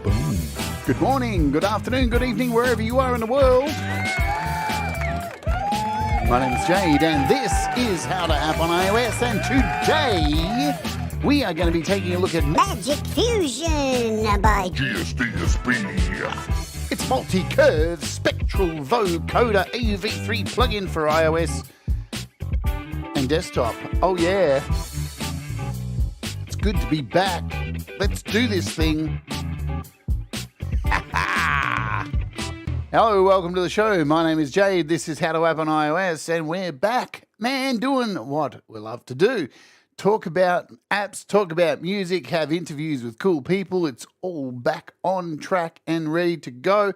Boom. Good morning, good afternoon, good evening, wherever you are in the world. My name is Jade, and this is How to App on iOS, and today we are going to be taking a look at MagicFusion by GSDSP. It's multi-curve Spectral Vocoder AV3 plugin for iOS and desktop. Oh yeah, it's good to be back. Let's do this thing. Hello, welcome to the show. My name is Jade. This is How to App on iOS, and we're back, man, doing what we love to do. Talk about apps, talk about music, have interviews with cool people. It's all back on track and ready to go.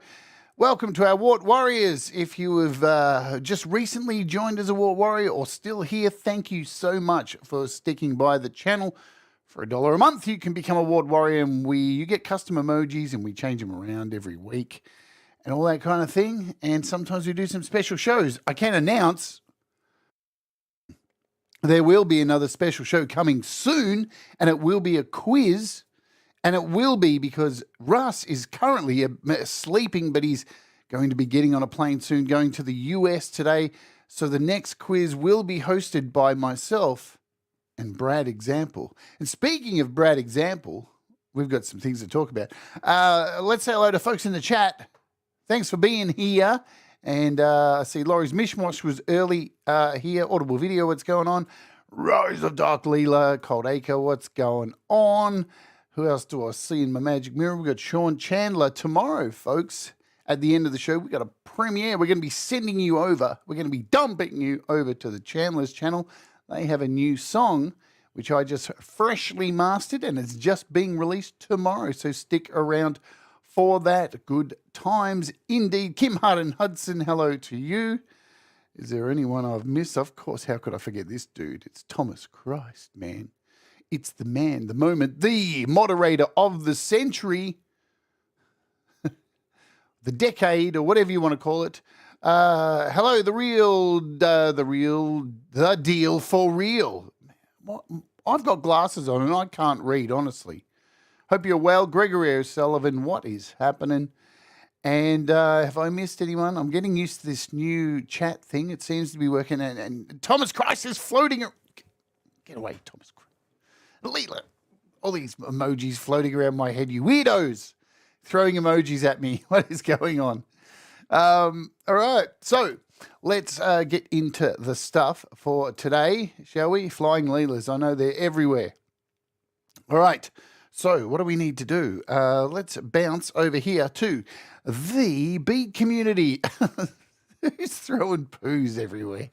Welcome to our Wart Warriors. If you have just recently joined as a Wart Warrior or still here, thank you so much for sticking by the channel. For $1 a month, you can become a Wart Warrior, and you get custom emojis, and we change them around every week and all that kind of thing. And sometimes we do some special shows. I can announce there will be another special show coming soon, and it will be a quiz. And it will be because Russ is currently sleeping, but he's going to be getting on a plane soon, going to the US today. So the next quiz will be hosted by myself and Brad Example. And speaking of Brad Example, we've got some things to talk about. Let's say hello to folks in the chat. Thanks for being here. And I see Laurie's Mishmosh was early here. Audible Video, what's going on? Rose of Dark Leela, Cold Acre, what's going on? Who else do I see in my magic mirror? We've got Sean Chandler tomorrow, folks. At the end of the show, we've got a premiere. We're going to be sending you over. We're going to be dumping you over to the Chandler's channel. They have a new song, which I just freshly mastered, and it's just being released tomorrow. So stick around for that. Good times indeed. Kim Harden Hudson, hello to you. Is there anyone I've missed? Of course, how could I forget this dude? It's Thomas Christ, man. It's the man, the moment, the moderator of the century, the decade, or whatever you want to call it. Hello, the deal for real. What? I've got glasses on and I can't read, honestly. Hope you're well. Gregory S11, what is happening? And have I missed anyone? I'm getting used to this new chat thing. It seems to be working. And Thomas Christ is floating. Get away, Thomas Christ. Leela. All these emojis floating around my head. You weirdos. Throwing emojis at me. What is going on? All right. So let's get into the stuff for today, shall we? Flying Leelas. I know they're everywhere. All right. So what do we need to do? Let's bounce over here to the Beat Community. Who's throwing poos everywhere?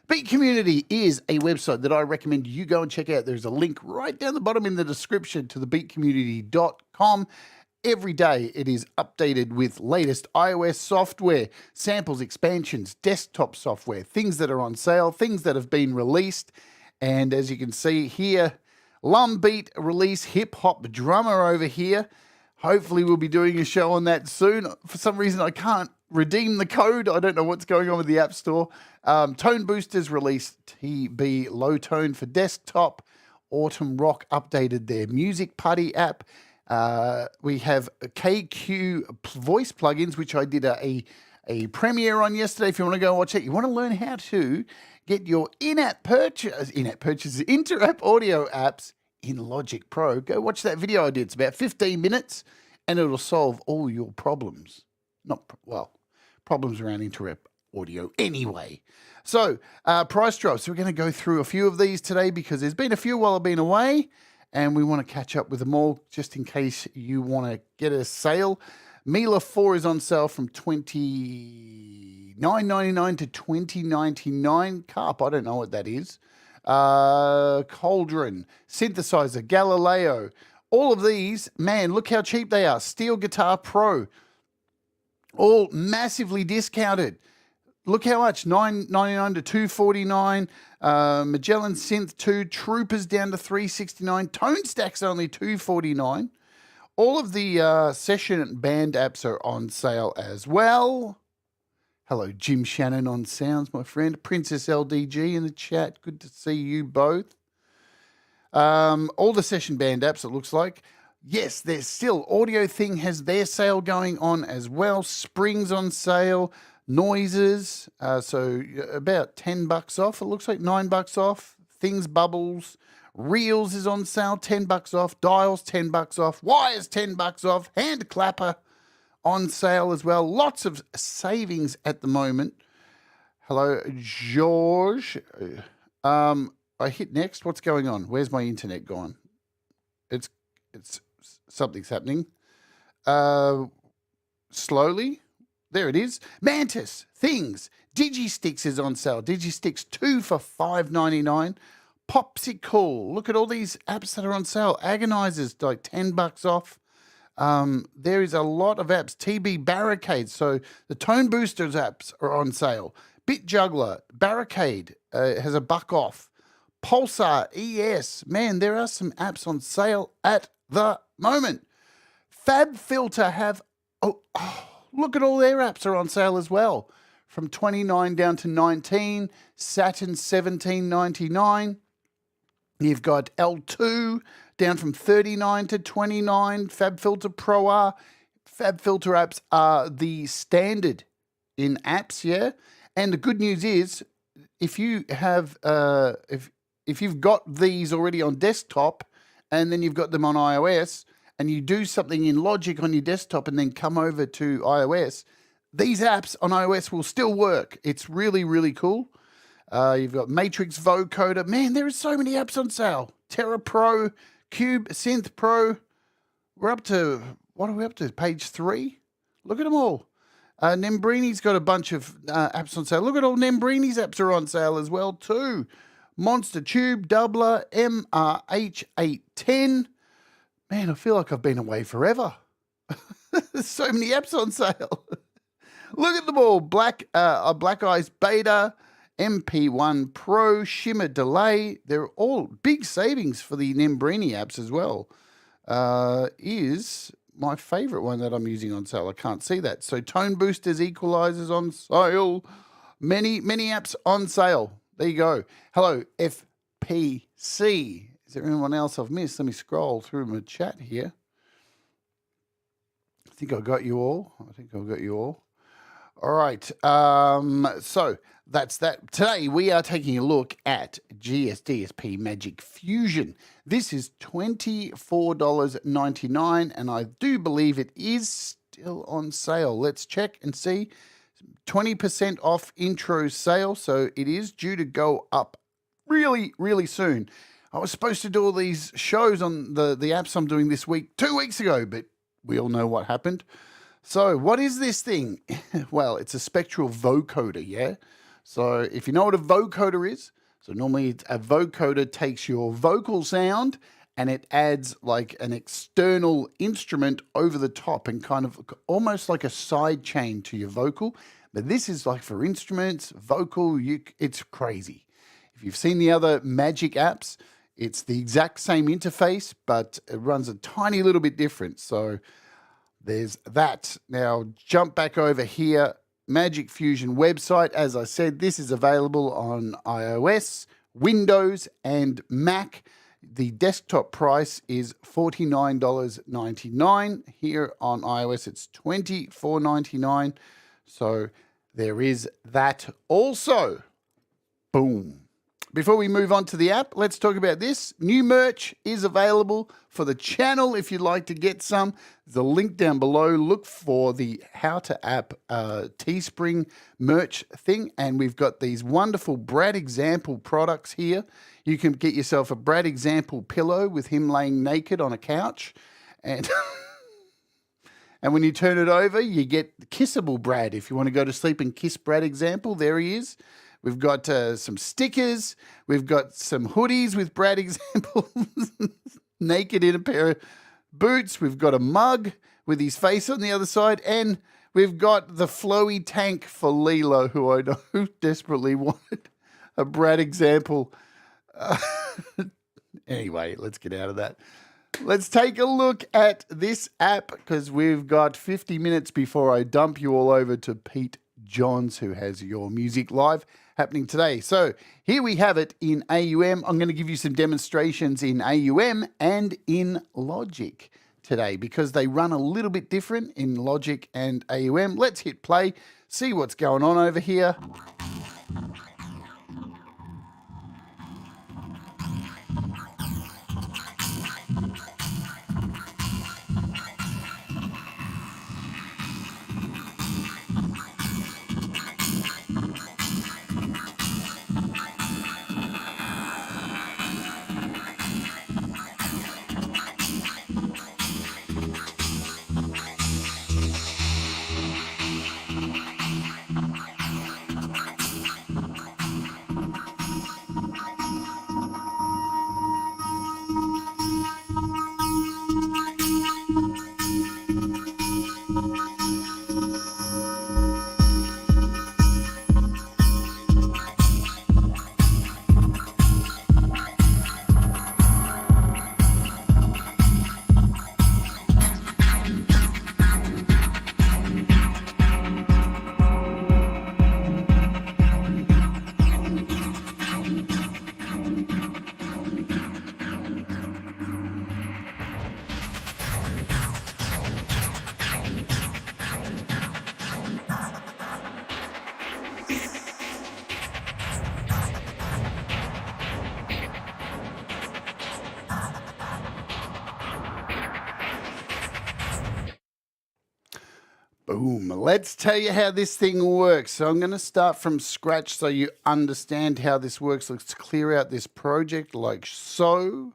Beat Community is a website that I recommend you go and check out. There's a link right down the bottom in the description to thebeatcommunity.com. Every day it is updated with latest iOS software, samples, expansions, desktop software, things that are on sale, things that have been released. And as you can see here, Lumbeat release hip-hop drummer over here. Hopefully we'll be doing a show on that soon. For some reason I can't redeem the code. I don't know what's going on with the App Store. Tone Boosters released TB Low Tone for desktop. Autumn Rock updated their Music Putty app. We have KQ voice plugins, which I did a premiere on yesterday. If you want to go watch it, you want to learn how to get your in-app purchases, inter-app audio apps in Logic Pro. Go watch that video I did. It's about 15 minutes, and it'll solve all your problems. Problems around inter-app audio anyway. So, price drops. So we're going to go through a few of these today because there's been a few while I've been away, and we want to catch up with them all just in case you want to get a sale. Mila 4 is on sale from $29.99 to $20.99. Carp, I don't know what that is. Cauldron, Synthesizer, Galileo. All of these, man, look how cheap they are. Steel Guitar Pro, all massively discounted. Look how much, $9.99 to $2.49. Magellan Synth 2, Troopers down to $3.69. Tone Stack's only $2.49. All of the session band apps are on sale as well. Hello, Jim Shannon on sounds, my friend. Princess LDG in the chat. Good to see you both. All the session band apps, it looks like. Yes, there's still Audio Thing has their sale going on as well. Springs on sale. Noises, so about $10 off. It looks like $9 off. Things Bubbles. Reels is on sale, $10 off. Dials, $10 off. Wires, $10 off. Hand Clapper on sale as well. Lots of savings at the moment. Hello, George. I hit next. What's going on? Where's my internet gone? It's something's happening. Slowly. There it is. Mantis, Things, Digisticks is on sale. Digisticks 2 for $5.99. Popsicle. Look at all these apps that are on sale. Agonizers, like $10 off. There is a lot of apps. TB Barricade. So the Tone Boosters apps are on sale. Bit Juggler, Barricade has $1 off. Pulsar, ES. Man, there are some apps on sale at the moment. FabFilter have... look at all their apps are on sale as well. From $29 down to $19. Saturn $17.99. You've got L2 down from $39 to $29. FabFilter Pro R. FabFilter apps are the standard in apps, yeah. And the good news is, if you have if you've got these already on desktop, and then you've got them on iOS, and you do something in Logic on your desktop and then come over to iOS, these apps on iOS will still work. It's really, really cool. You've got Matrix Vocoder. Man, there are so many apps on sale. Terra Pro, Cube, Synth Pro. We're up to, what are we up to? Page 3? Look at them all. Nembrini's got a bunch of apps on sale. Look at all Nembrini's apps are on sale as well too. Monster Tube, Doubler, MRH810. Man, I feel like I've been away forever. There's so many apps on sale. Look at them all. Black Eyes Beta, MP1 Pro, Shimmer Delay. They're all big savings for the Nembrini apps as well. Is my favorite one that I'm using on sale. I can't see that. So Tone Boosters, Equalizers on sale. Many apps on sale. There you go. Hello, FPC. Is there anyone else I've missed? Let me scroll through my chat here. I think I got you all. All right. So that's that. Today we are taking a look at GSDSP MagicFusion. This is $24.99, and I do believe it is still on sale. Let's check and see. 20% off intro sale, so it is due to go up really, really soon. I was supposed to do all these shows on the apps I'm doing this week 2 weeks ago, but we all know what happened. So what is this thing? Well, it's a Spectral Vocoder, yeah? So if you know what a vocoder is, so normally a vocoder takes your vocal sound and it adds like an external instrument over the top and kind of almost like a side chain to your vocal. But this is like for instruments, vocal, it's crazy. If you've seen the other Magic apps, it's the exact same interface, but it runs a tiny little bit different. So there's that. Now jump back over here. MagicFusion website. As I said, this is available on iOS, Windows, and Mac. The desktop price is $49.99. Here on iOS, it's $24.99. So there is that also. Boom. Before we move on to the app, let's talk about this. New merch is available for the channel if you'd like to get some. There's a link down below. Look for the How to App Teespring merch thing. And we've got these wonderful Brad Example products here. You can get yourself a Brad Example pillow with him laying naked on a couch. And and when you turn it over, you get Kissable Brad. If you want to go to sleep and kiss Brad Example, there he is. We've got some stickers. We've got some hoodies with Brad Example naked in a pair of boots. We've got a mug with his face on the other side. And we've got the flowy tank for Lilo, who I know desperately wanted a Brad Example. Anyway, let's get out of that. Let's take a look at this app because we've got 50 minutes before I dump you all over to Pete Johns, who has your music live happening today. So here we have it in AUM. I'm going to give you some demonstrations in AUM and in Logic today because they run a little bit different in Logic and AUM. Let's hit play, see what's going on over here. Boom. Let's tell you how this thing works. So I'm going to start from scratch so you understand how this works. Let's clear out this project like so.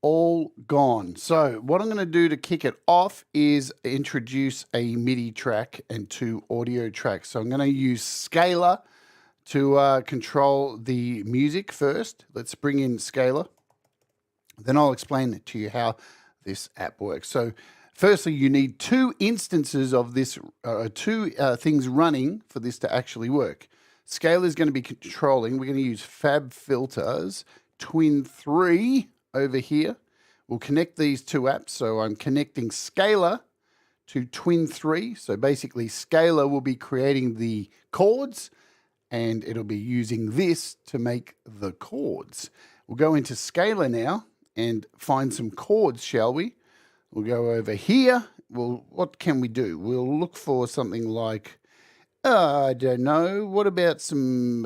All gone. So what I'm going to do to kick it off is introduce a MIDI track and 2 audio tracks. So I'm going to use Scalar to control the music first. Let's bring in Scalar. Then I'll explain to you how this app works. So firstly, you need 2 instances of this, 2 things running for this to actually work. Scalar is going to be controlling. We're going to use Fab Filters, Twin 3 over here. We'll connect these 2 apps. So I'm connecting Scalar to Twin 3. So basically, Scalar will be creating the chords, and it'll be using this to make the chords. We'll go into Scalar now and find some chords, shall we? We'll go over here. What can we do? We'll look for something like, I don't know. What about some,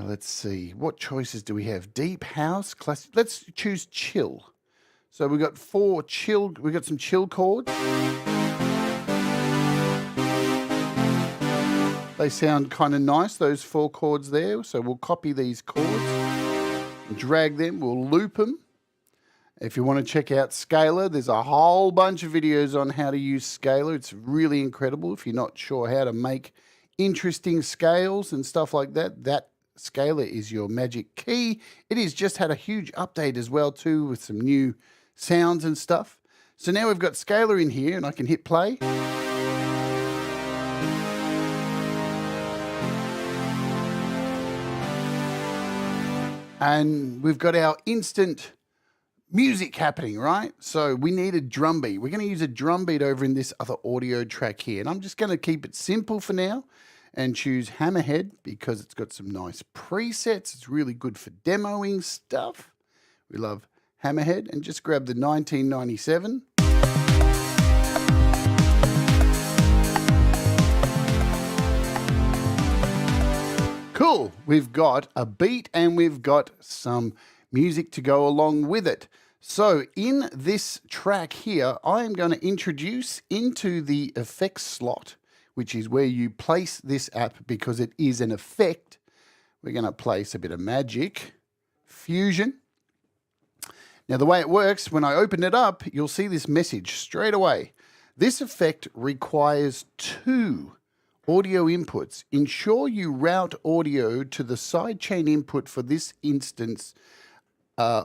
let's see. What choices do we have? Deep house, classic. Let's choose chill. So we've got 4 chill. We've got some chill chords. They sound kind of nice, those 4 chords there. So we'll copy these chords, drag them, we'll loop them. If you want to check out Scalar, there's a whole bunch of videos on how to use Scalar. It's really incredible. If you're not sure how to make interesting scales and stuff like that, that Scalar is your magic key. It has just had a huge update as well too with some new sounds and stuff. So now we've got Scalar in here and I can hit play. And we've got our instant music happening, right? So we need a drum beat. We're going to use a drum beat over in this other audio track here. And I'm just going to keep it simple for now and choose Hammerhead because it's got some nice presets. It's really good for demoing stuff. We love Hammerhead. And just grab the 1997. Cool, we've got a beat and we've got some music to go along with it. So in this track here, I am going to introduce into the effects slot, which is where you place this app because it is an effect. We're going to place a bit of MagicFusion. Now the way it works, when I open it up, you'll see this message straight away. This effect requires 2 audio inputs. Ensure you route audio to the sidechain input for this instance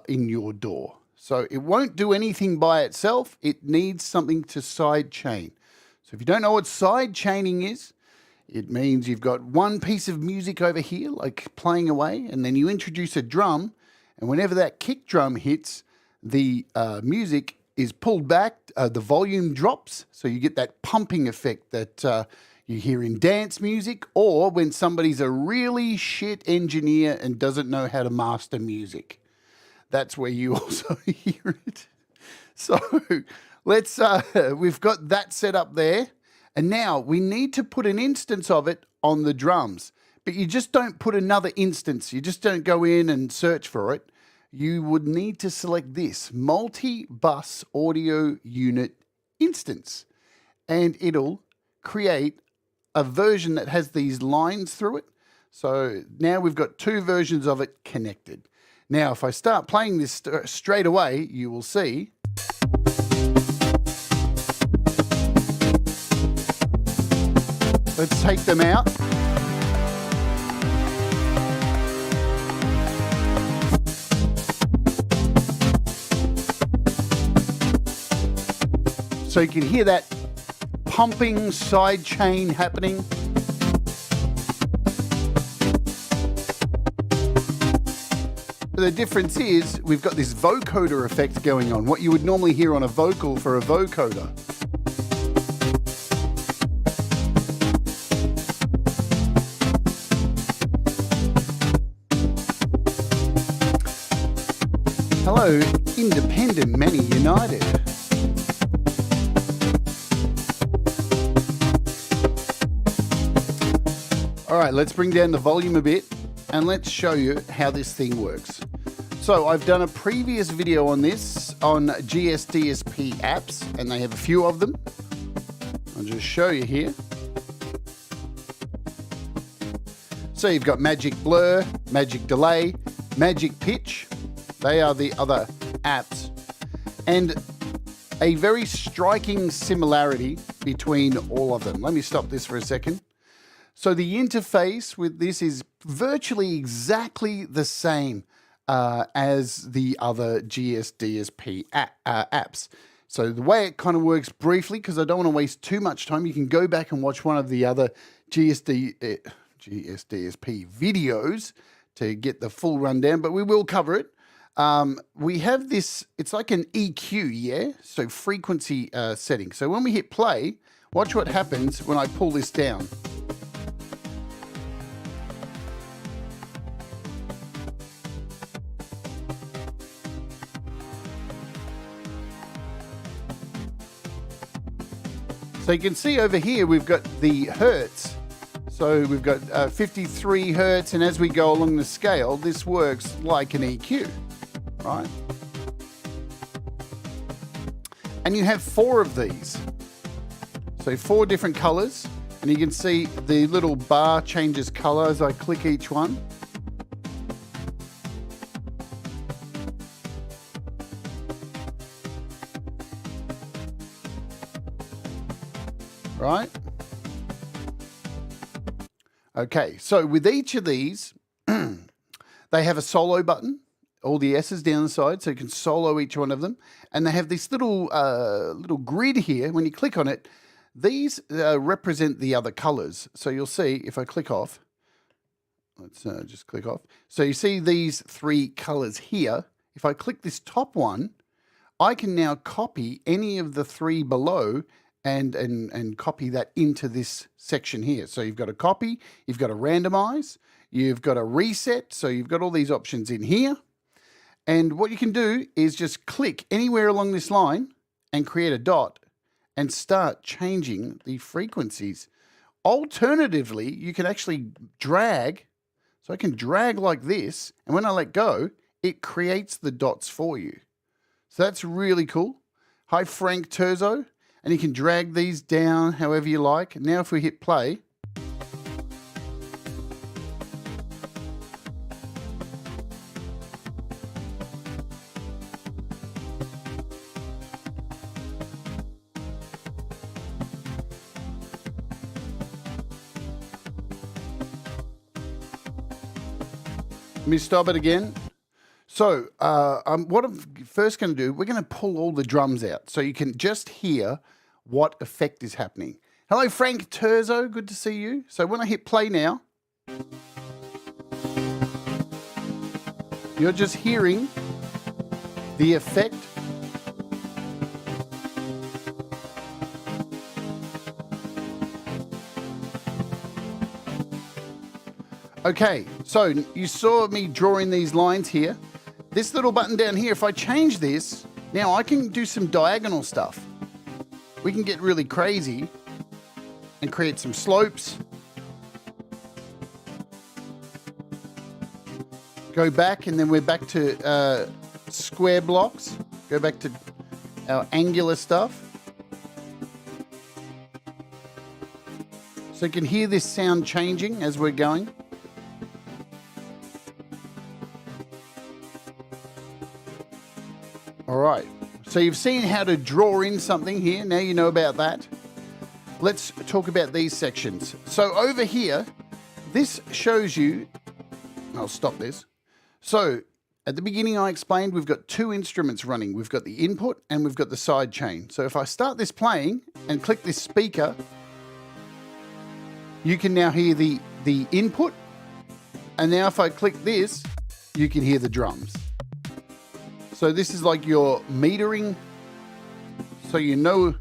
in your DAW. So it won't do anything by itself. It needs something to sidechain. So if you don't know what sidechaining is, it means you've got one piece of music over here, like playing away, and then you introduce a drum, and whenever that kick drum hits, the music is pulled back, the volume drops, so you get that pumping effect that you hear in dance music, or when somebody's a really shit engineer and doesn't know how to master music. That's where you also hear it. So let's, we've got that set up there. And now we need to put an instance of it on the drums. But you just don't put another instance. You just don't go in and search for it. You would need to select this multi-bus audio unit instance. And it'll create a version that has these lines through it. So now we've got two versions of it connected. Now, if I start playing this straight away, you will see. Let's take them out. So you can hear that pumping side chain happening. The difference is we've got this vocoder effect going on, what you would normally hear on a vocal for a vocoder. Hello, independent many united. All right, let's bring down the volume a bit and let's show you how this thing works. So I've done a previous video on this on GSDSP apps, and they have a few of them. I'll just show you here. So you've got Magic Blur, Magic Delay, Magic Pitch. They are the other apps. And a very striking similarity between all of them. Let me stop this for a second. So the interface with this is virtually exactly the same as the other GSDSP apps. So the way it kind of works briefly, because I don't want to waste too much time, you can go back and watch one of the other GSDSP videos to get the full rundown, but we will cover it. We have this, it's like an EQ, yeah? So frequency setting. So when we hit play, watch what happens when I pull this down. So you can see over here, we've got the hertz. So we've got 53 hertz, and as we go along the scale, this works like an EQ, right? And you have 4 of these. So 4 different colors, and you can see the little bar changes color as I click each one. Right? Okay, so with each of these, they have a solo button, all the S's down the side, so you can solo each one of them. And they have this little little grid here. When you click on it, these represent the other colors. So you'll see, if I click off, let's just click off. So you see these 3 colors here. If I click this top one, I can now copy any of the 3 below and copy that into this section here. So you've got a copy, you've got a randomize, you've got a reset. So you've got all these options in here. And what you can do is just click anywhere along this line and create a dot and start changing the frequencies. Alternatively, you can actually drag. So I can drag like this, and when I let go, it creates the dots for you. So that's really cool. Hi, Frank Terzo. And you can drag these down however you like. Now if we hit play, let me stop it again. So what I'm first going to do, we're going to pull all the drums out so you can just hear what effect is happening. Hello, Frank Terzo. Good to see you. So when I hit play now, you're just hearing the effect Okay, so you saw me drawing these lines here. This little button down here, if I change this, now I can do some diagonal stuff. We can get really crazy and create some slopes. Go back, and then we're back to square blocks. Go back to our angular stuff. So you can hear this sound changing as we're going. All right, so you've seen how to draw in something here. Now you know about that. Let's talk about these sections. So over here, this shows you, I'll stop this. So at the beginning I explained we've got two instruments running. We've got the input and we've got the side chain. So if I start this playing and click this speaker, you can now hear the input. And now if I click this, you can hear the drums. So this is like your metering, so you know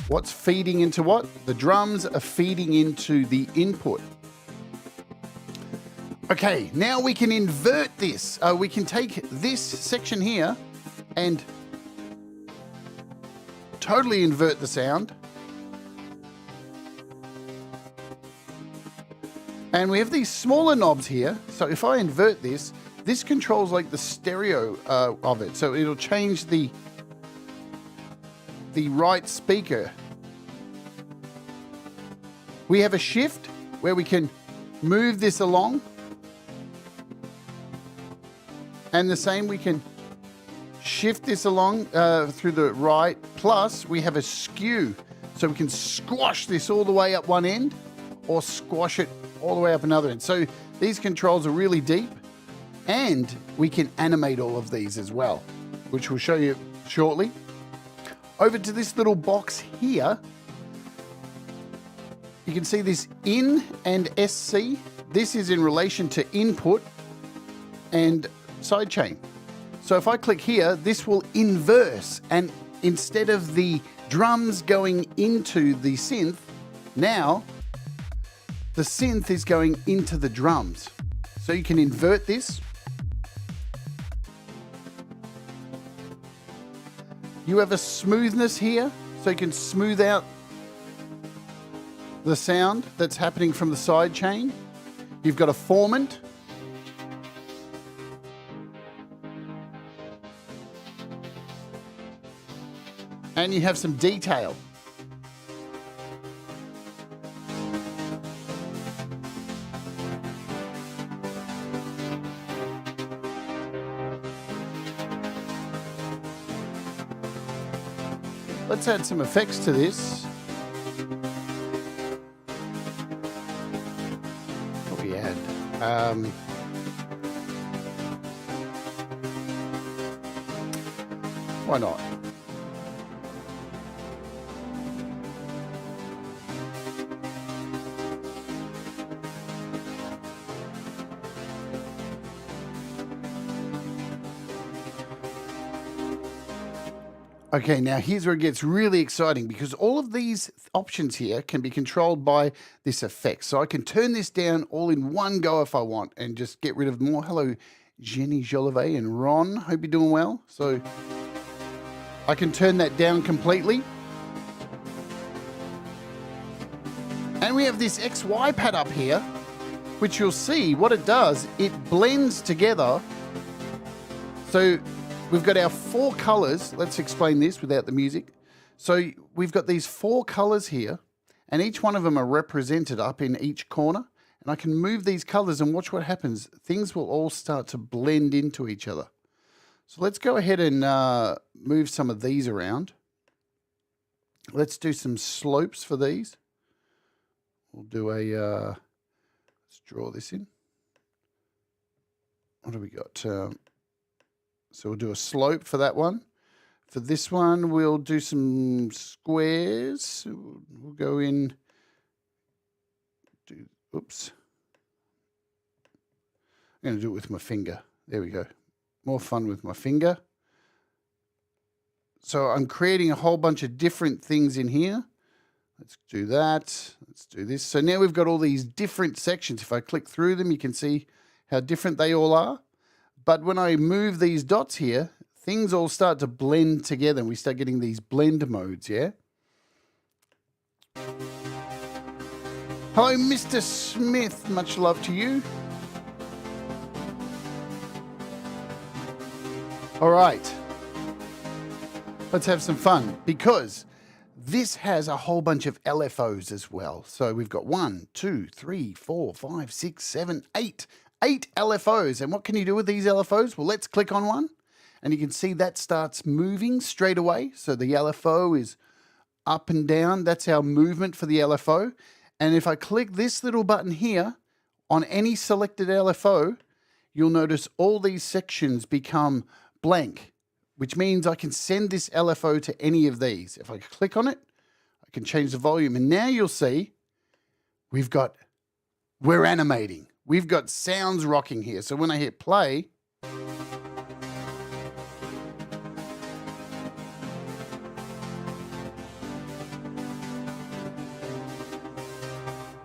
what's feeding into what. The drums are feeding into the input. Okay, now we can invert this. We can take this section here and totally invert the sound. And we have these smaller knobs here. So if I invert this, this controls like the stereo of it. So it'll change the right speaker. We have a shift where we can move this along. And the same, we can shift this along through the right. Plus, we have a skew. So we can squash this all the way up one end or squash it all the way up another end. So these controls are really deep. And we can animate all of these as well, which we'll show you shortly. Over to this little box here, you can see this in and SC. This is in relation to input and sidechain. So if I click here, this will inverse, and instead of the drums going into the synth, now the synth is going into the drums. So you can invert this. You have a smoothness here, so you can smooth out the sound that's happening from the side chain. You've got a formant. And you have some detail. Let's add some effects to this. What we add? Why not? Okay, now here's where it gets really exciting, because all of these options here can be controlled by this effect. So I can turn this down all in one go if I want and just get rid of more. Hello, Jenny Jolivet and Ron. Hope you're doing well. So I can turn that down completely. And we have this XY pad up here, which you'll see what it does. It blends together. So we've got our four colors. Let's explain this without the music. So we've got these four colors here, and each one of them are represented up in each corner. And I can move these colors and watch what happens. Things will all start to blend into each other. So let's go ahead and move some of these around. Let's do some slopes for these. We'll do a, let's draw this in. What do we got? So we'll do a slope for that one. For this one, we'll do some squares. We'll go in, oops. I'm going to do it with my finger. There we go. More fun with my finger. So I'm creating a whole bunch of different things in here. Let's do that. Let's do this. So now we've got all these different sections. If I click through them, you can see how different they all are. But when I move these dots here, things all start to blend together and we start getting these blend modes, yeah? Hello, Mr. Smith. Much love to you. All right. Let's have some fun because this has a whole bunch of LFOs as well. So we've got 1, 2, 3, 4, 5, 6, 7, 8. 8 LFOs. And what can you do with these LFOs? Well, let's click on one. And you can see that starts moving straight away. So the LFO is up and down. That's our movement for the LFO. And if I click this little button here on any selected LFO, you'll notice all these sections become blank, which means I can send this LFO to any of these. If I click on it, I can change the volume. And now you'll see we're animating. We've got sounds rocking here. So when I hit play,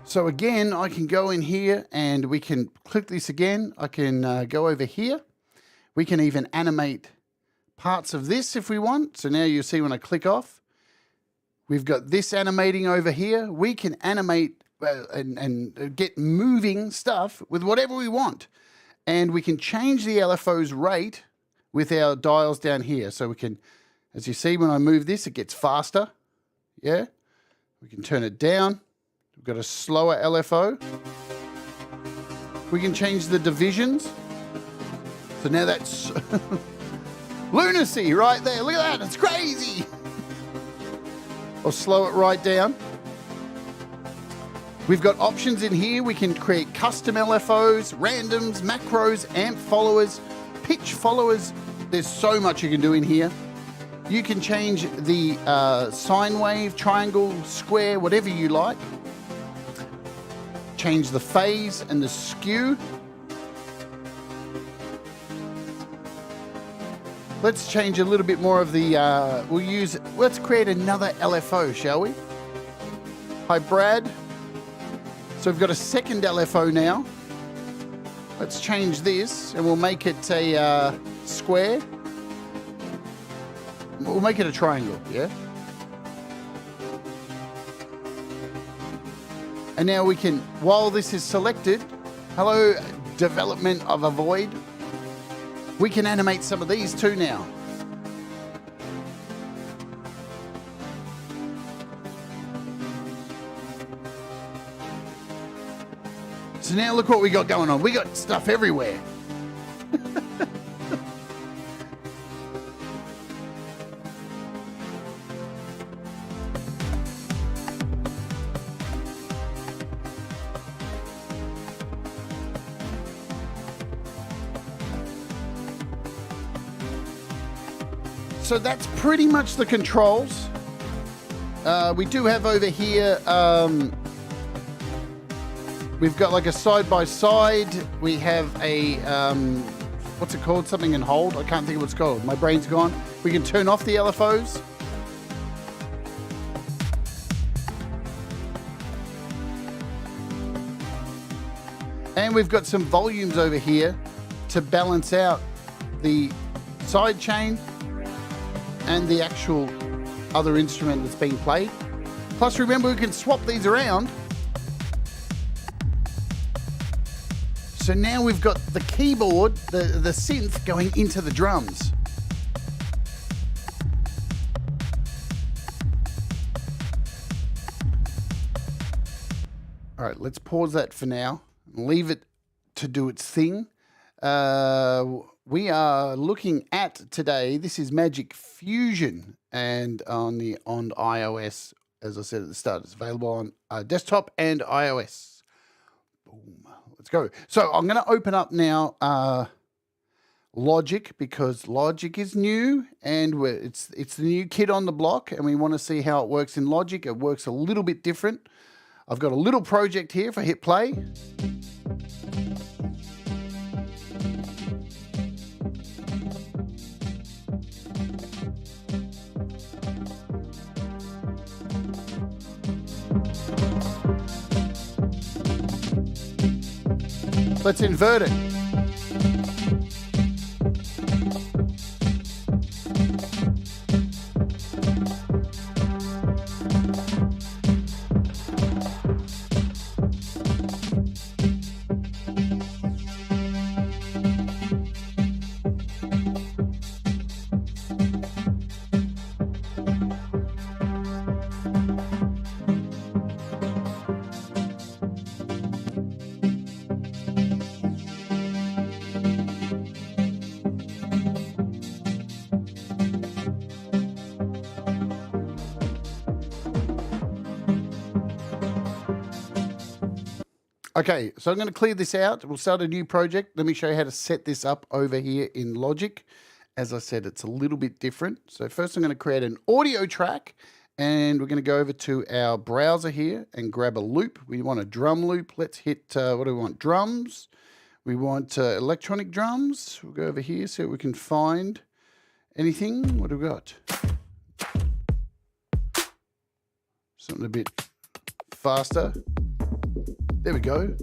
so again, I can go in here and we can click this again. I can go over here. We can even animate parts of this if we want. So now you'll see when I click off, we've got this animating over here. We can animate and get moving stuff with whatever we want. And we can change the LFO's rate with our dials down here. So we can, as you see, when I move this, it gets faster. Yeah. We can turn it down. We've got a slower LFO. We can change the divisions. So now that's lunacy right there. Look at that. It's crazy. Or slow it right down. We've got options in here. We can create custom LFOs, randoms, macros, amp followers, pitch followers. There's so much you can do in here. You can change the sine wave, triangle, square, whatever you like. Change the phase and the skew. Let's change a little bit more of the, let's create another LFO, shall we? Hi, Brad. So we've got a second LFO now. Let's change this and we'll make it a square. We'll make it a triangle, yeah? And now we can, while this is selected, hello, development of a void, we can animate some of these too now. So now look what we got going on. We got stuff everywhere. So that's pretty much the controls. We do have over here, we've got like a side-by-side. We have a, what's it called? Something in hold. I can't think of what it's called. My brain's gone. We can turn off the LFOs. And we've got some volumes over here to balance out the side chain and the actual other instrument that's being played. Plus, remember, we can swap these around. So now we've got the keyboard, the synth going into the drums. All right, let's pause that for now and leave it to do its thing. We are looking at today, this is MagicFusion, and on iOS, as I said at the start, it's available on desktop and iOS. Boom. Let's go. So I'm going to open up now Logic, because Logic is new and it's the new kid on the block, and we want to see how it works in Logic. It works a little bit different. I've got a little project here. If I hit play, Let's invert it. Okay, so I'm going to clear this out. We'll start a new project. Let me show you how to set this up over here in Logic. As I said, it's a little bit different. So first I'm going to create an audio track, and we're going to go over to our browser here and grab a loop. We want a drum loop. Let's hit, what do we want? Drums. We want electronic drums. We'll go over here, see what we can find. Anything? What do we got? Something a bit faster. There we go.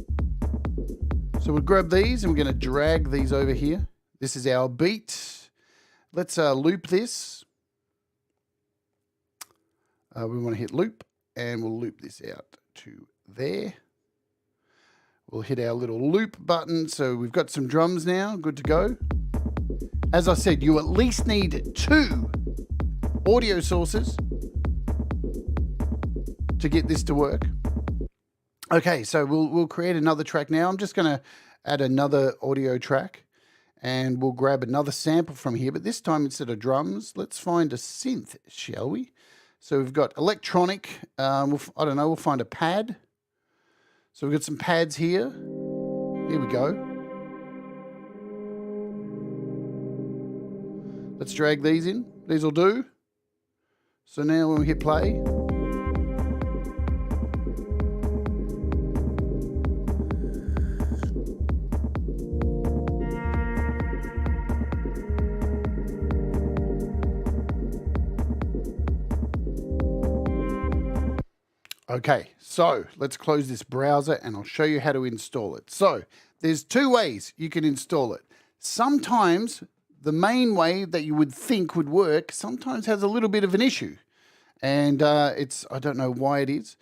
So we'll grab these and we're going to drag these over here. This is our beat. Let's loop this. We want to hit loop, and we'll loop this out to there. We'll hit our little loop button. So we've got some drums now, good to go. As I said, you at least need 2 audio sources to get this to work. Okay, so we'll create another track now. I'm just going to add another audio track, and we'll grab another sample from here. But this time, instead of drums, let's find a synth, shall we? So we've got electronic. I don't know, we'll find a pad. So we've got some pads here. Here we go. Let's drag these in. These will do. So now when we hit play, okay, so let's close this browser and I'll show you how to install it. So there's 2 ways you can install it. Sometimes the main way that you would think would work sometimes has a little bit of an issue. And I don't know why it is.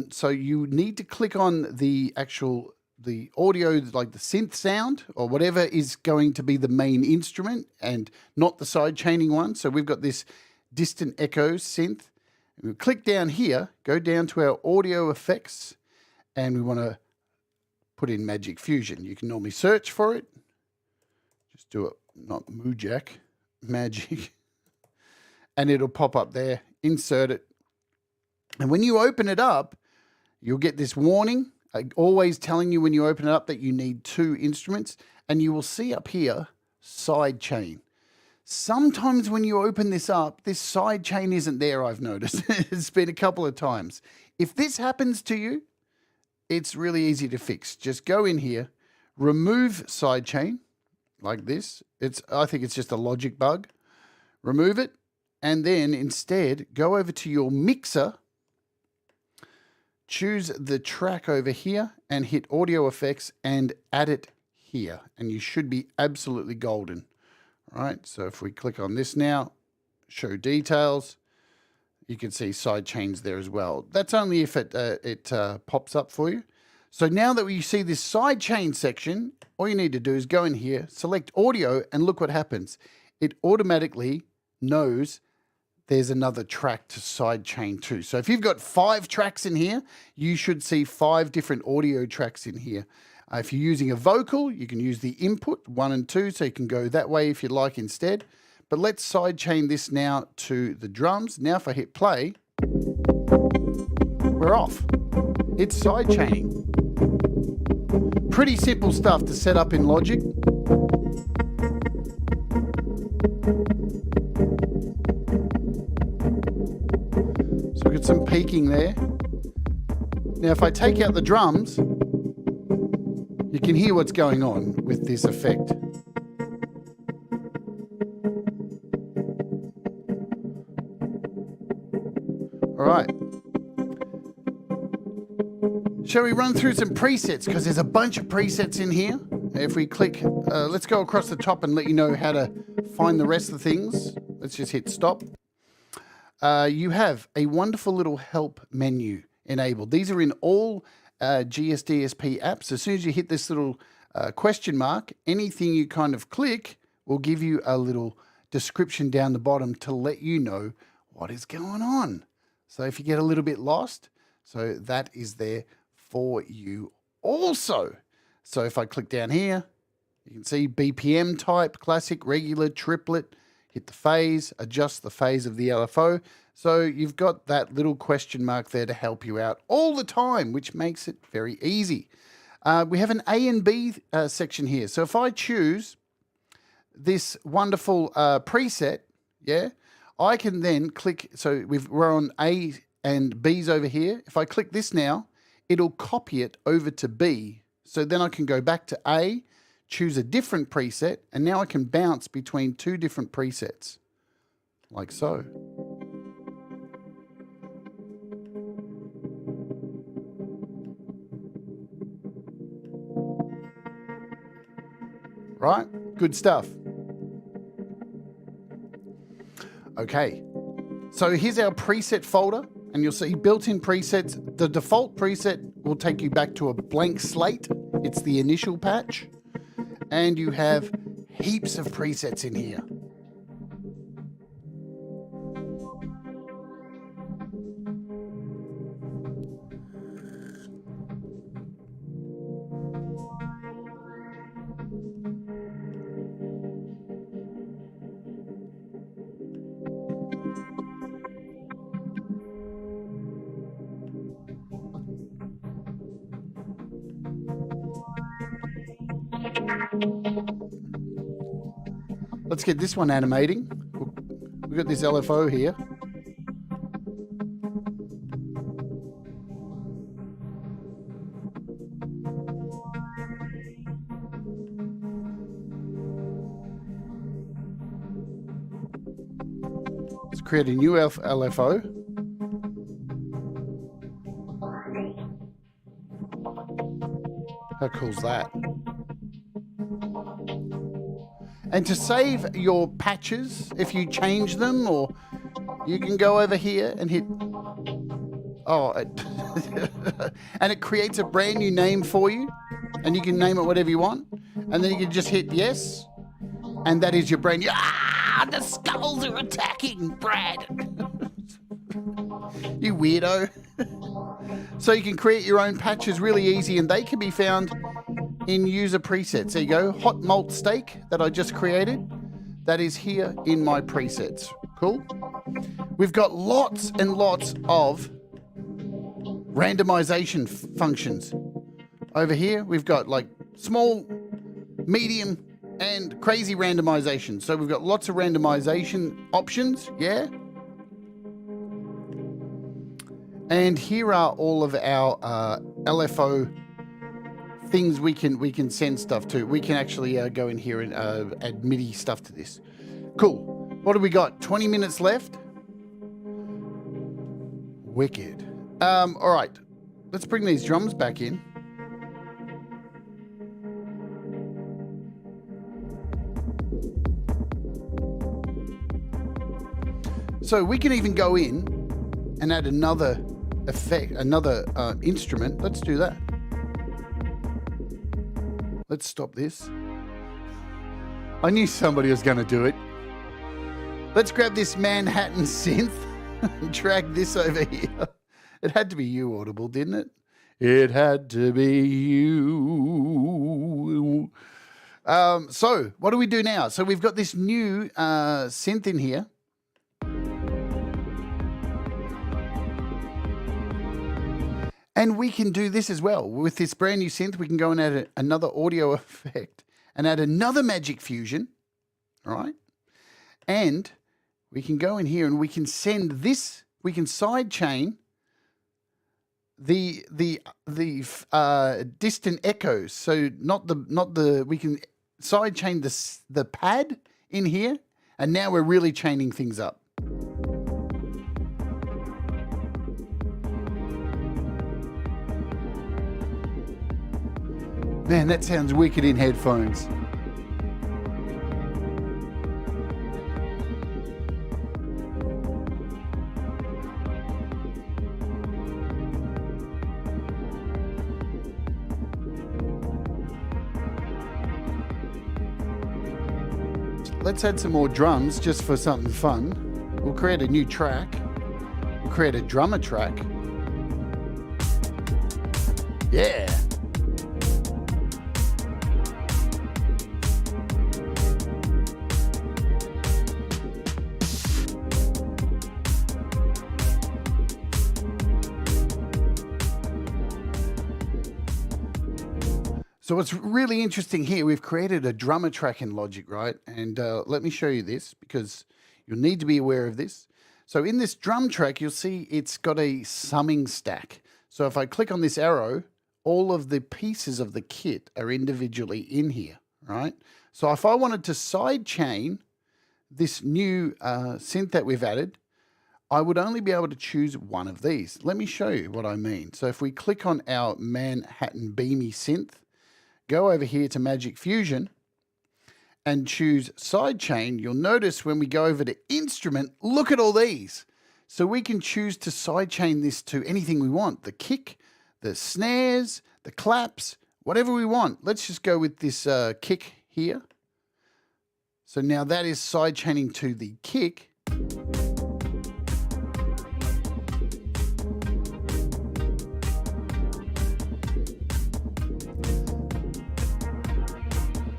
So you need to click on the audio, like the synth sound or whatever is going to be the main instrument and not the side chaining one. So we've got this distant echo synth. We click down here, go down to our audio effects, and we want to put in MagicFusion. You can normally search for it. Just do it, not Moojak, Magic. And it'll pop up there, insert it. And when you open it up, you'll get this warning, always telling you when you open it up that you need 2 instruments. And you will see up here, side chain. Sometimes when you open this up, this side chain isn't there, I've noticed. It's been a couple of times. If this happens to you, it's really easy to fix. Just go in here, remove side chain like this. I think it's just a logic bug. Remove it, and then instead go over to your mixer, choose the track over here and hit audio effects and add it here. And you should be absolutely golden. All right, so if we click on this now, show details, you can see side chains there as well. That's only if it pops up for you. So now that you see this side chain section, all you need to do is go in here, select audio, and look what happens. It automatically knows there's another track to side chain to. So if you've got 5 tracks in here, you should see 5 different audio tracks in here. If you're using a vocal, you can use the input 1 and 2, so you can go that way if you like instead. But let's sidechain this now to the drums. Now if I hit play, we're off. It's sidechaining. Pretty simple stuff to set up in Logic. So we've got some peaking there. Now if I take out the drums, you can hear what's going on with this effect. All right. Shall we run through some presets? Because there's a bunch of presets in here. If we click, let's go across the top and let you know how to find the rest of the things. Let's just hit stop. You have a wonderful little help menu enabled. These are in all GSDSP apps. As soon as you hit this little question mark, anything you kind of click will give you a little description down the bottom to let you know what is going on. So if you get a little bit lost, so that is there for you also. So if I click down here, you can see BPM type, classic, regular, triplet, hit the phase, adjust the phase of the LFO. So you've got that little question mark there to help you out all the time, which makes it very easy. We have an A and B section here. So if I choose this wonderful preset, yeah, I can then click. So we're on A and B's over here. If I click this now, it'll copy it over to B. So then I can go back to A, choose a different preset, and now I can bounce between two different presets, like so. Right? Good stuff. Okay. So here's our preset folder, and you'll see built-in presets. The default preset will take you back to a blank slate. It's the initial patch. And you have heaps of presets in here. Let's get this one animating. We've got this LFO here. Let's create a new LFO. How cool is that? And to save your patches, if you change them, or you can go over here and hit, and it creates a brand new name for you, and you can name it whatever you want, and then you can just hit yes, and that is your brand new, the skulls are attacking, Brad. You weirdo. So you can create your own patches really easy, and they can be found in user presets. There you go, hot malt steak that I just created. That is here in my presets. Cool. We've got lots and lots of randomization functions. Over here, we've got like small, medium, and crazy randomization. So we've got lots of randomization options, yeah? And here are all of our LFO things we can send stuff to. We can actually go in here and add MIDI stuff to this. Cool. What do we got? 20 minutes left. Wicked. All right. Let's bring these drums back in. So we can even go in and add another effect, another instrument. Let's do that. Let's stop this. I knew somebody was going to do it. Let's grab this Manhattan synth and drag this over here. It had to be you, Audible, didn't it? It had to be you. So what do we do now? So we've got this new synth in here. And we can do this as well. With this brand new synth, we can go and add another audio effect and add another MagicFusion, right? And we can go in here and we can send this, we can sidechain the distant echoes. So we can sidechain the pad in here, and now we're really chaining things up. Man, that sounds wicked in headphones. Let's add some more drums just for something fun. We'll create a new track. We'll create a drummer track. Yeah. So what's really interesting here, we've created a drummer track in Logic, right? And let me show you this because you'll need to be aware of this. So in this drum track, you'll see it's got a summing stack. So if I click on this arrow, all of the pieces of the kit are individually in here, right? So if I wanted to sidechain this new synth that we've added, I would only be able to choose one of these. Let me show you what I mean. So if we click on our Manhattan Beamy synth, go over here to MagicFusion and choose sidechain, you'll notice when we go over to instrument, look at all these. So we can choose to sidechain this to anything we want, the kick, the snares, the claps, whatever we want. Let's just go with this kick here. So now that is sidechaining to the kick.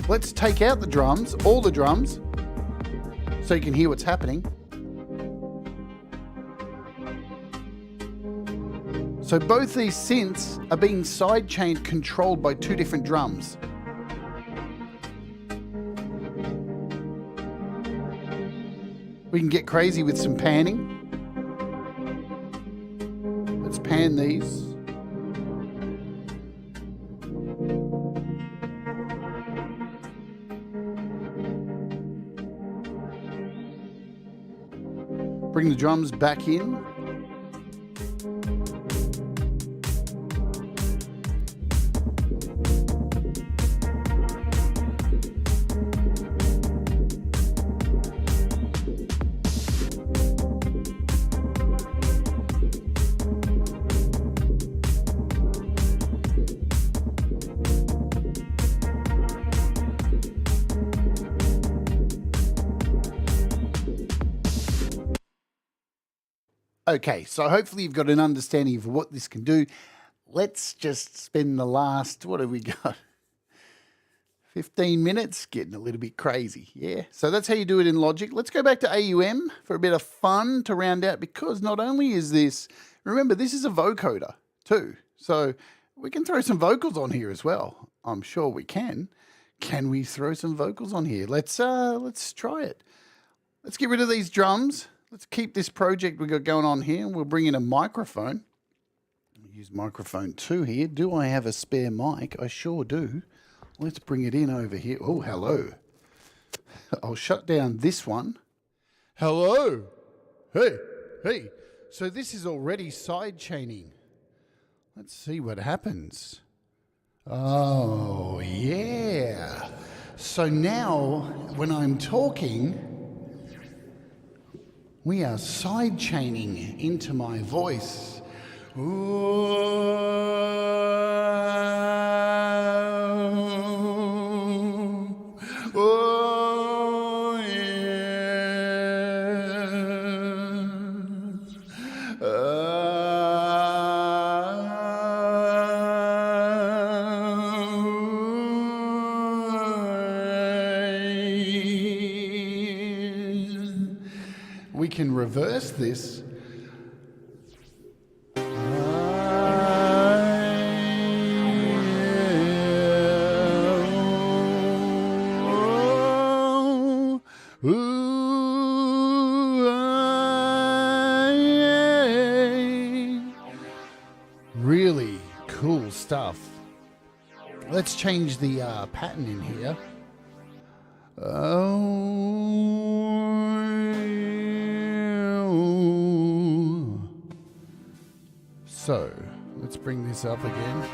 Let's take out the drums, all the drums, so you can hear what's happening. So both these synths are being sidechained, controlled by two different drums. We can get crazy with some panning. Let's pan these. Bring the drums back in. Okay, so hopefully you've got an understanding of what this can do. Let's just spend the last, what have we got? 15 minutes, getting a little bit crazy, yeah? So that's how you do it in Logic. Let's go back to AUM for a bit of fun to round out, because not only is this, remember, this is a vocoder too. So we can throw some vocals on here as well. I'm sure we can. Can we throw some vocals on here? Let's try it. Let's get rid of these drums. Let's keep this project we've got going on here. We'll bring in a microphone. I'll use microphone 2 here. Do I have a spare mic? I sure do. Let's bring it in over here. Oh, hello. I'll shut down this one. Hello. Hey, hey. So this is already side chaining. Let's see what happens. Oh, yeah. So now when I'm talking, we are side chaining into my voice. We can reverse this. Really cool stuff. Let's change the pattern in here. So let's bring this up again.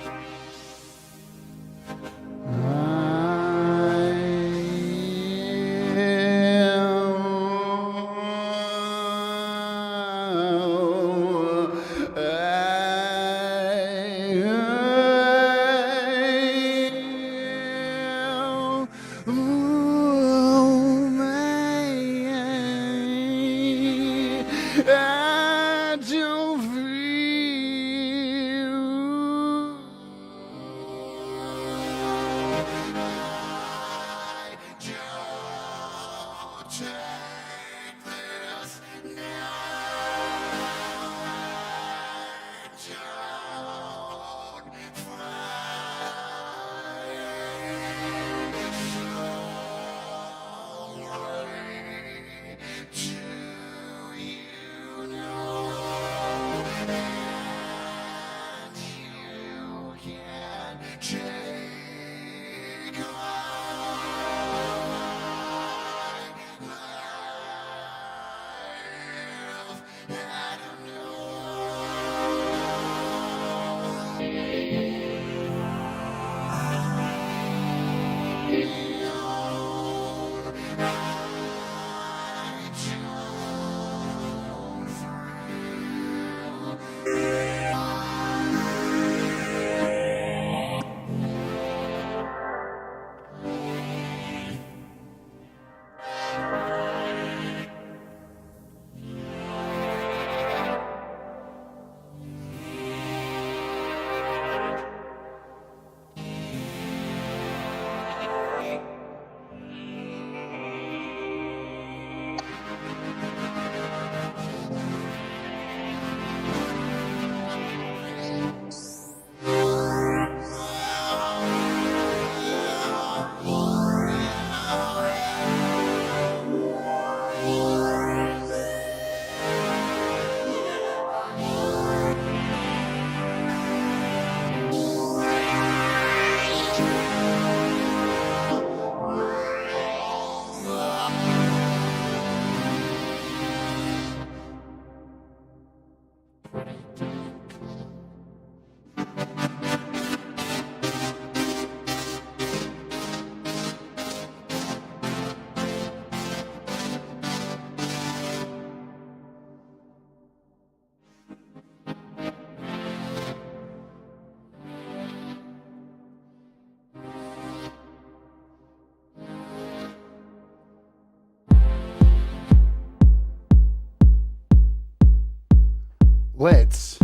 let's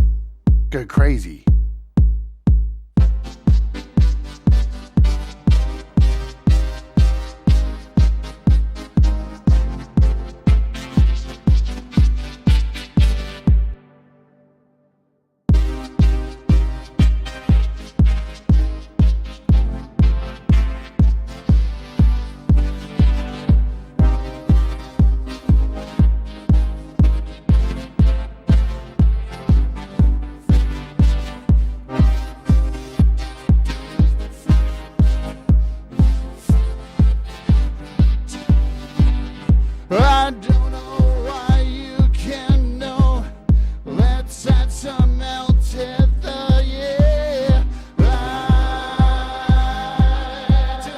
go crazy. I don't know why you can know. Let's add some melted the yeah. I don't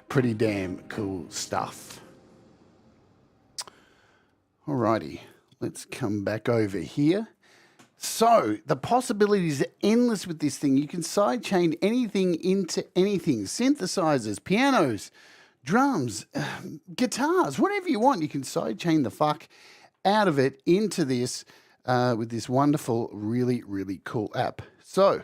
pretty damn cool stuff. Alrighty, let's come back over here. So the possibilities are endless with this thing. You can sidechain anything into anything. Synthesizers, pianos, drums, guitars, whatever you want. You can sidechain the fuck out of it into this with this wonderful, really, really cool app. So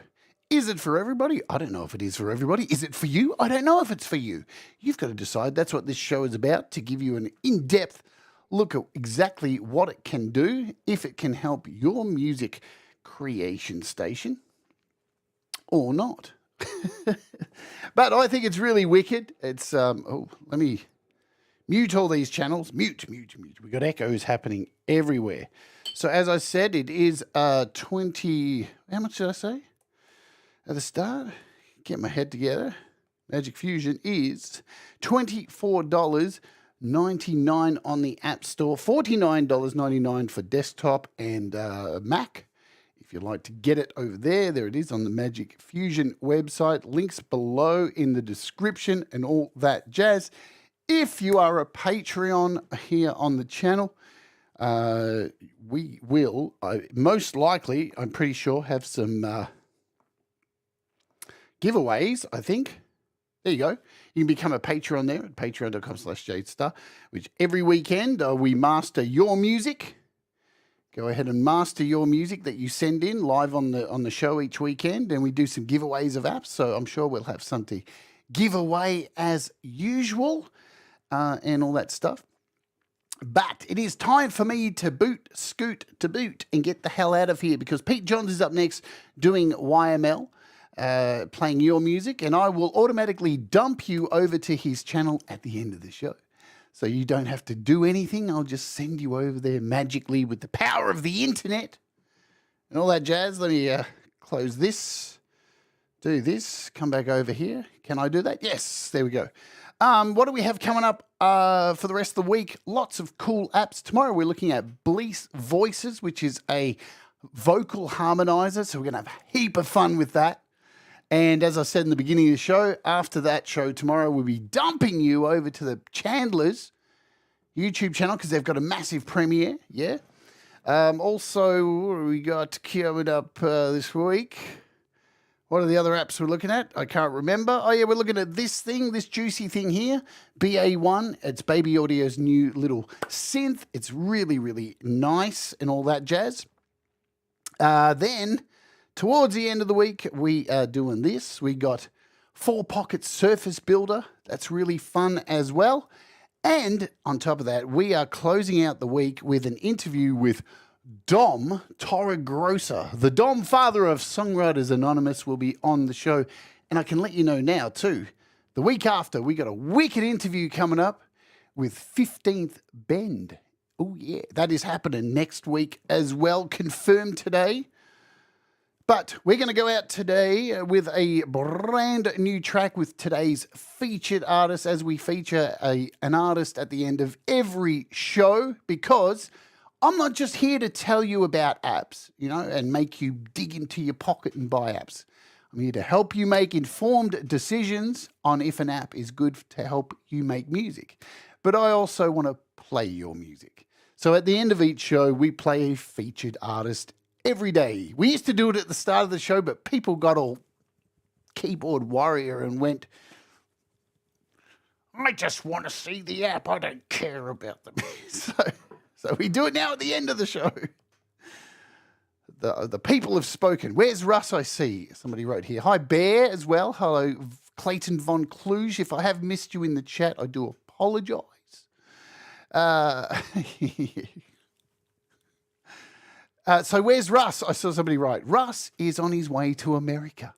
is it for everybody? I don't know if it is for everybody. Is it for you? I don't know if it's for you. You've got to decide. That's what this show is about, to give you an in-depth look at exactly what it can do, if it can help your music creation station or not. But I think it's really wicked. It's, let me mute all these channels. Mute. We've got echoes happening everywhere. So as I said, it is 20, how much did I say at the start? Get my head together. MagicFusion is $24.99 on the App Store, $49.99 for desktop and Mac. If you'd like to get it over there, there it is on the MagicFusion website. Links below in the description and all that jazz. If you are a Patreon here on the channel, we will, most likely, I'm pretty sure, have some giveaways, I think. There you go. You can become a Patreon there at patreon.com/JadeStarr, which every weekend we master your music. Go ahead and master your music that you send in live on the show each weekend, and we do some giveaways of apps, so I'm sure we'll have some to give away as usual and all that stuff. But it is time for me to scoot to boot and get the hell out of here, because Pete Johns is up next doing YML. Playing your music, and I will automatically dump you over to his channel at the end of the show. So you don't have to do anything. I'll just send you over there magically with the power of the internet and all that jazz. Let me close this, do this, come back over here. Can I do that? Yes, there we go. What do we have coming up for the rest of the week? Lots of cool apps. Tomorrow we're looking at Bleace Voices, which is a vocal harmonizer. So we're going to have a heap of fun with that. And as I said in the beginning of the show, after that show tomorrow, we'll be dumping you over to the Chandler's YouTube channel because they've got a massive premiere, yeah? Also, what do we got coming up this week? What are the other apps we're looking at? I can't remember. Oh, yeah, we're looking at this thing, this juicy thing here, BA1. It's Baby Audio's new little synth. It's really, really nice and all that jazz. Then, towards the end of the week, we are doing this. We got 4-Pocket Surface Builder. That's really fun as well. And on top of that, we are closing out the week with an interview with Dom Torregrossa. The Dom, father of Songwriters Anonymous, will be on the show. And I can let you know now, too, the week after, we got a wicked interview coming up with 15th Bend Oh, yeah, that is happening next week as well, confirmed today. But we're going to go out today with a brand new track with today's featured artist, as we feature an artist at the end of every show, because I'm not just here to tell you about apps, and make you dig into your pocket and buy apps. I'm here to help you make informed decisions on if an app is good to help you make music. But I also want to play your music. So at the end of each show, we play a featured artist every day. We used to do it at the start of the show, but people got all keyboard warrior and went, I just want to see the app. I don't care about them. So we do it now at the end of the show. The people have spoken. Where's Russ? I see somebody wrote here. Hi, Bear, as well. Hello, Clayton Von Kluge. If I have missed you in the chat, I do apologise. So where's Russ? I saw somebody write. Russ is on his way to America.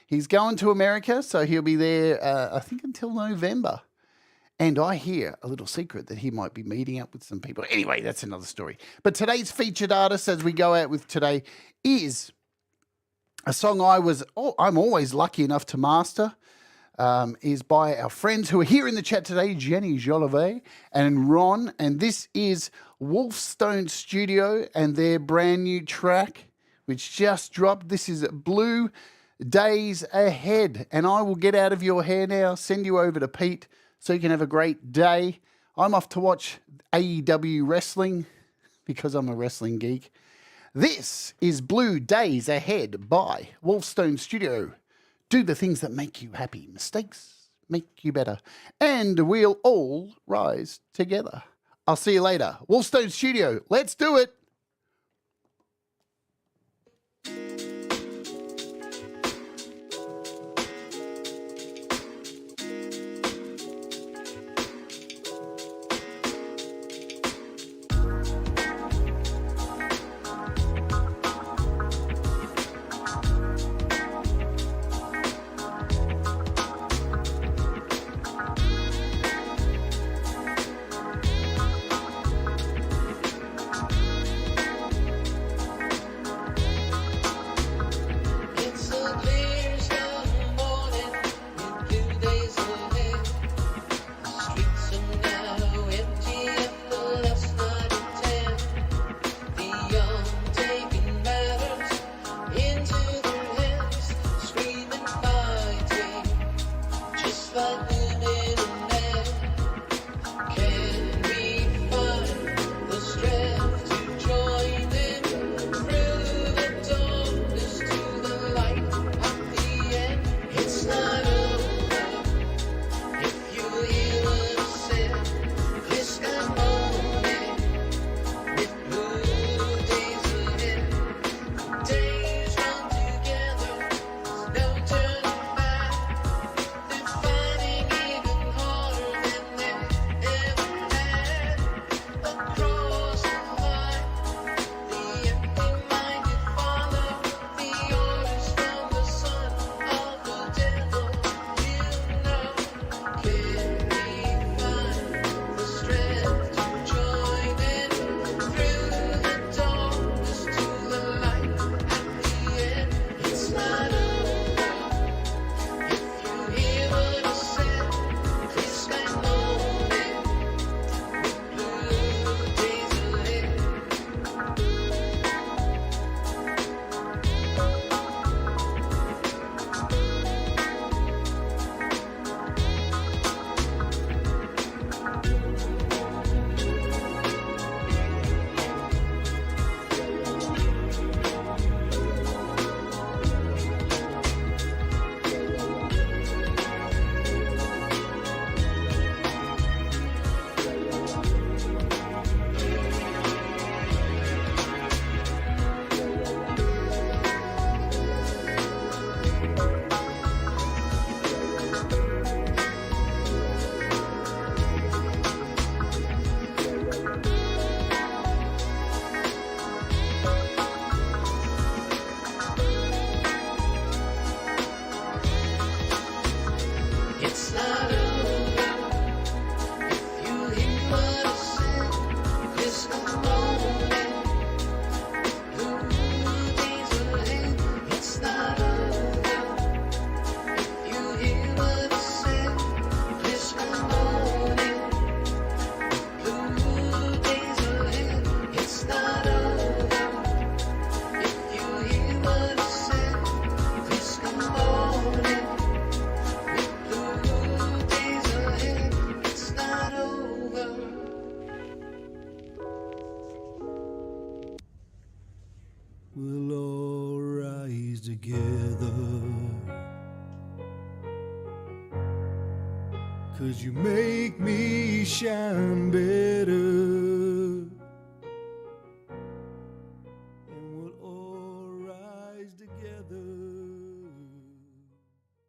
He's going to America, so he'll be there, I think, until November. And I hear a little secret that he might be meeting up with some people. Anyway, that's another story. But today's featured artist, as we go out with today, is a song I'm always lucky enough to master. Is by our friends who are here in the chat today, Jenny Jolivet and Ron. And this is Wolfstone Studio and their brand new track, which just dropped. This is Blue Days Ahead. And I will get out of your hair now, send you over to Pete so you can have a great day. I'm off to watch AEW wrestling because I'm a wrestling geek. This is Blue Days Ahead by Wolfstone Studio. Do the things that make you happy. Mistakes make you better. And we'll all rise together. I'll see you later. Wolfstone Studio, let's do it. we'll all rise together. 'Cause you make me shine better.